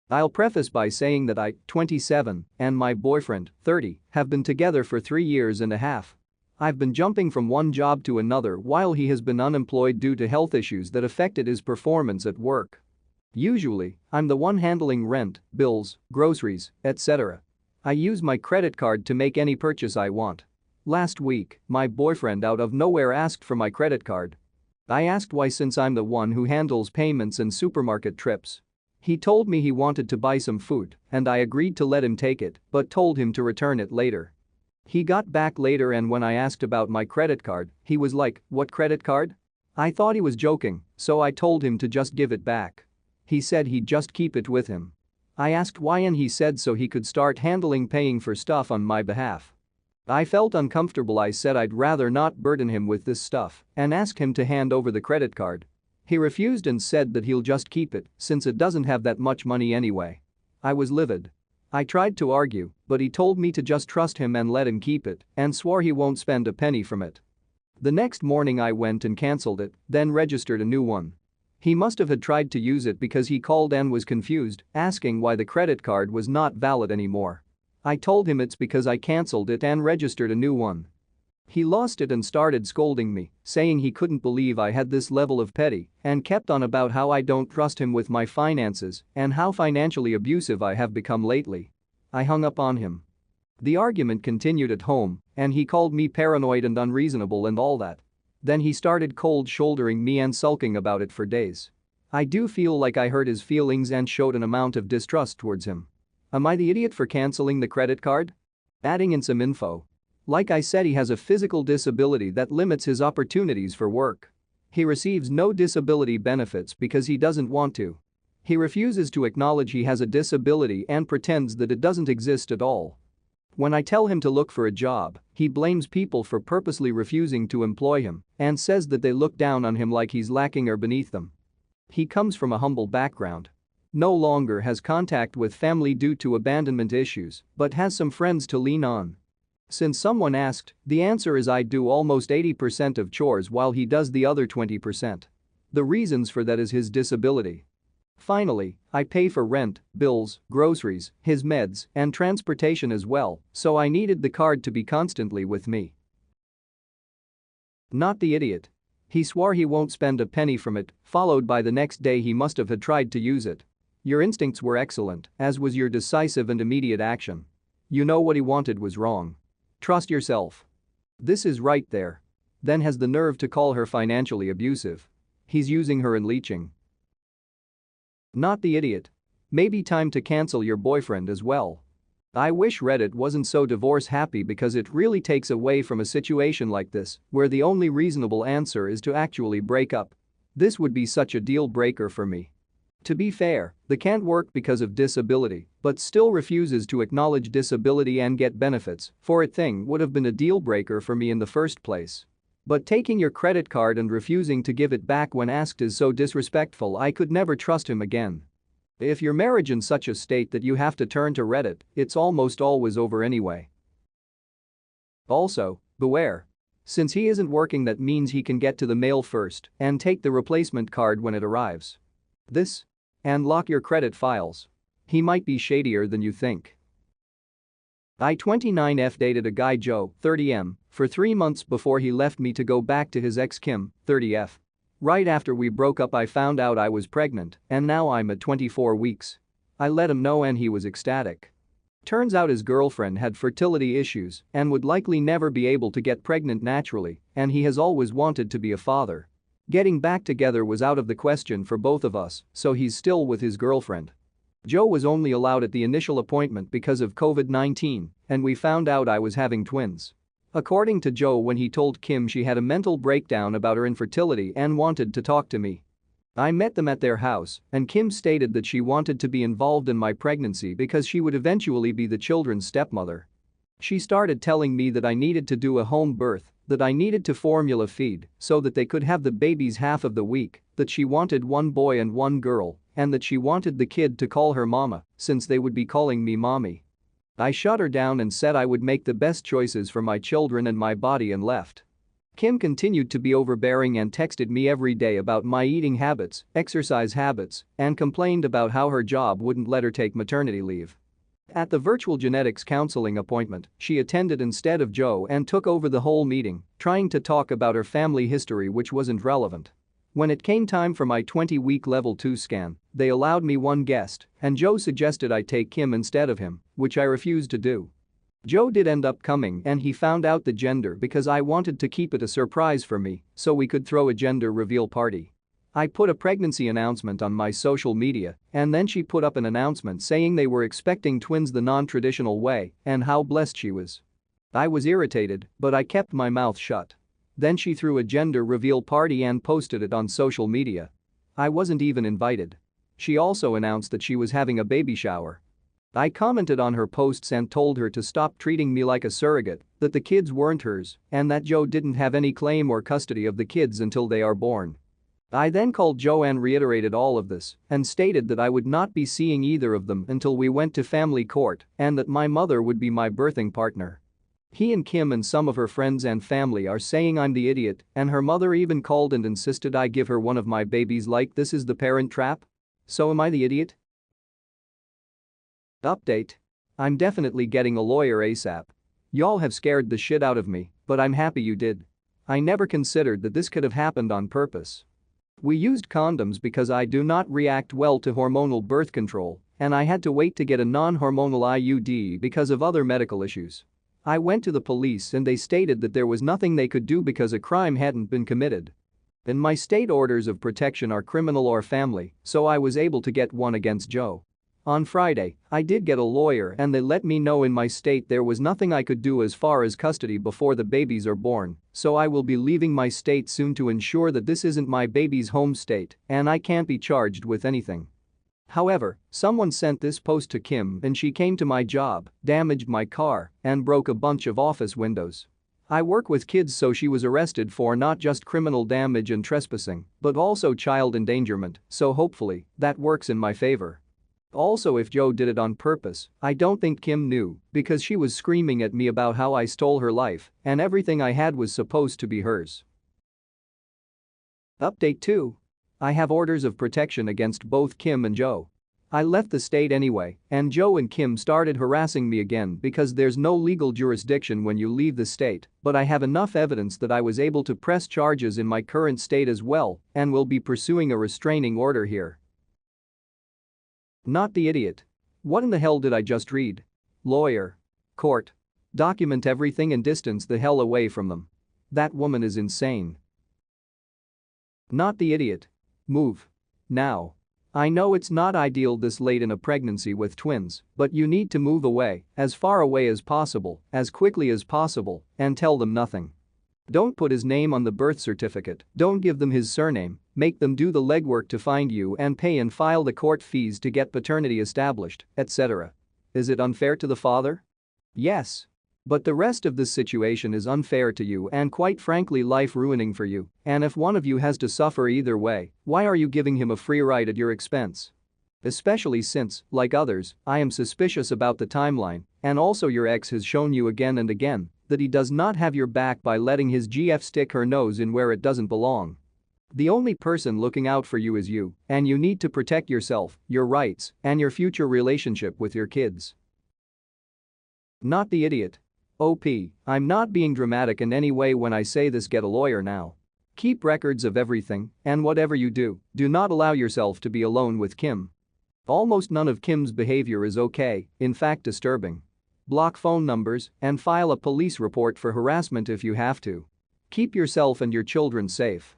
I'll preface by saying that I, 27, and my boyfriend, 30, have been together for 3 years and a half. I've been jumping from one job to another while he has been unemployed due to health issues that affected his performance at work. Usually, I'm the one handling rent, bills, groceries, etc. I use my credit card to make any purchase I want. Last week, my boyfriend out of nowhere asked for my credit card. I asked why since I'm the one who handles payments and supermarket trips. He told me he wanted to buy some food, and I agreed to let him take it, but told him to return it later. He got back later and when I asked about my credit card, he was like, "What credit card?" I thought he was joking, so I told him to just give it back. He said he'd just keep it with him. I asked why and he said so he could start handling paying for stuff on my behalf. I felt uncomfortable. I said I'd rather not burden him with this stuff and asked him to hand over the credit card. He refused and said that he'll just keep it since it doesn't have that much money anyway. I was livid. I tried to argue, but he told me to just trust him and let him keep it and swore he won't spend a penny from it. The next morning I went and cancelled it, then registered a new one. He must have had tried to use it because he called and was confused, asking why the credit card was not valid anymore. I told him it's because I cancelled it and registered a new one. He lost it and started scolding me, saying he couldn't believe I had this level of petty and kept on about how I don't trust him with my finances and how financially abusive I have become lately. I hung up on him. The argument continued at home and he called me paranoid and unreasonable and all that. Then he started cold shouldering me and sulking about it for days. I do feel like I hurt his feelings and showed an amount of distrust towards him. Am I the idiot for cancelling the credit card? Adding in some info. Like I said, he has a physical disability that limits his opportunities for work. He receives no disability benefits because he doesn't want to. He refuses to acknowledge he has a disability and pretends that it doesn't exist at all. When I tell him to look for a job, he blames people for purposely refusing to employ him and says that they look down on him like he's lacking or beneath them. He comes from a humble background. No longer has contact with family due to abandonment issues, but has some friends to lean on. Since someone asked, the answer is I do almost 80% of chores while he does the other 20%. The reasons for that is his disability. Finally, I pay for rent, bills, groceries, his meds, and transportation as well, so I needed the card to be constantly with me. Not the idiot. He swore he won't spend a penny from it, followed by the next day he must have had tried to use it. Your instincts were excellent, as was your decisive and immediate action. You know what he wanted was wrong. Trust yourself. This is right there. Then has the nerve to call her financially abusive. He's using her and leeching. Not the idiot. Maybe time to cancel your boyfriend as well. I wish Reddit wasn't so divorce happy because it really takes away from a situation like this where the only reasonable answer is to actually break up. This would be such a deal breaker for me. To be fair, they can't work because of disability, but still refuses to acknowledge disability and get benefits for it thing would have been a deal breaker for me in the first place. But taking your credit card and refusing to give it back when asked is so disrespectful. I could never trust him again. If your marriage in such a state that you have to turn to Reddit, it's almost always over anyway. Also, beware. Since he isn't working, that means he can get to the mail first and take the replacement card when it arrives. This? And lock your credit files. He might be shadier than you think. I 29F dated a guy Joe, 30M, for 3 months before he left me to go back to his ex Kim, 30F. Right after we broke up I found out I was pregnant and now I'm at 24 weeks. I let him know and he was ecstatic. Turns out his girlfriend had fertility issues and would likely never be able to get pregnant naturally and he has always wanted to be a father. Getting back together was out of the question for both of us, so he's still with his girlfriend. Joe was only allowed at the initial appointment because of COVID-19 and we found out I was having twins. According to Joe, when he told Kim she had a mental breakdown about her infertility and wanted to talk to me. I met them at their house and Kim stated that she wanted to be involved in my pregnancy because she would eventually be the children's stepmother. She started telling me that I needed to do a home birth, that I needed to formula feed so that they could have the babies half of the week, that she wanted one boy and one girl, and that she wanted the kid to call her mama since they would be calling me mommy. I shut her down and said I would make the best choices for my children and my body and left. Kim continued to be overbearing and texted me every day about my eating habits, exercise habits, and complained about how her job wouldn't let her take maternity leave. At the virtual genetics counseling appointment, she attended instead of Joe and took over the whole meeting, trying to talk about her family history which wasn't relevant. When it came time for my 20-week level 2 scan, they allowed me one guest, and Joe suggested I take Kim instead of him, which I refused to do. Joe did end up coming and he found out the gender because I wanted to keep it a surprise for me so we could throw a gender reveal party. I put a pregnancy announcement on my social media and then she put up an announcement saying they were expecting twins the non-traditional way and how blessed she was. I was irritated, but I kept my mouth shut. Then she threw a gender reveal party and posted it on social media. I wasn't even invited. She also announced that she was having a baby shower. I commented on her posts and told her to stop treating me like a surrogate, that the kids weren't hers, and that Joe didn't have any claim or custody of the kids until they are born. I then called Joe and reiterated all of this and stated that I would not be seeing either of them until we went to family court and that my mother would be my birthing partner. He and Kim and some of her friends and family are saying I'm the idiot, and her mother even called and insisted I give her one of my babies like this is the parent trap? So am I the idiot? Update. I'm definitely getting a lawyer ASAP. Y'all have scared the shit out of me, but I'm happy you did. I never considered that this could have happened on purpose. We used condoms because I do not react well to hormonal birth control, and I had to wait to get a non-hormonal IUD because of other medical issues. I went to the police and they stated that there was nothing they could do because a crime hadn't been committed. And my state orders of protection are criminal or family, so I was able to get one against Joe. On Friday, I did get a lawyer and they let me know in my state there was nothing I could do as far as custody before the babies are born, so I will be leaving my state soon to ensure that this isn't my baby's home state and I can't be charged with anything. However, someone sent this post to Kim and she came to my job, damaged my car, and broke a bunch of office windows. I work with kids so she was arrested for not just criminal damage and trespassing, but also child endangerment, so hopefully, that works in my favor. Also, if Joe did it on purpose, I don't think Kim knew because she was screaming at me about how I stole her life and everything I had was supposed to be hers. Update 2. I have orders of protection against both Kim and Joe. I left the state anyway, and Joe and Kim started harassing me again because there's no legal jurisdiction when you leave the state, but I have enough evidence that I was able to press charges in my current state as well and will be pursuing a restraining order here. Not the idiot. What in the hell did I just read? Lawyer. Court. Document everything and distance the hell away from them. That woman is insane. Not the idiot. Move. Now. I know it's not ideal this late in a pregnancy with twins, but you need to move away, as far away as possible, as quickly as possible, and tell them nothing. Don't put his name on the birth certificate, don't give them his surname, make them do the legwork to find you and pay and file the court fees to get paternity established, etc. Is it unfair to the father? Yes. But the rest of this situation is unfair to you and quite frankly life-ruining for you, and if one of you has to suffer either way, why are you giving him a free ride at your expense? Especially since, like others, I am suspicious about the timeline, and also your ex has shown you again and again that he does not have your back by letting his GF stick her nose in where it doesn't belong. The only person looking out for you is you, and you need to protect yourself, your rights, and your future relationship with your kids. Not the idiot. OP, I'm not being dramatic in any way when I say this, get a lawyer now. Keep records of everything, and whatever you do, do not allow yourself to be alone with Kim. Almost none of Kim's behavior is okay, in fact disturbing. Block phone numbers and file a police report for harassment if you have to. Keep yourself and your children safe.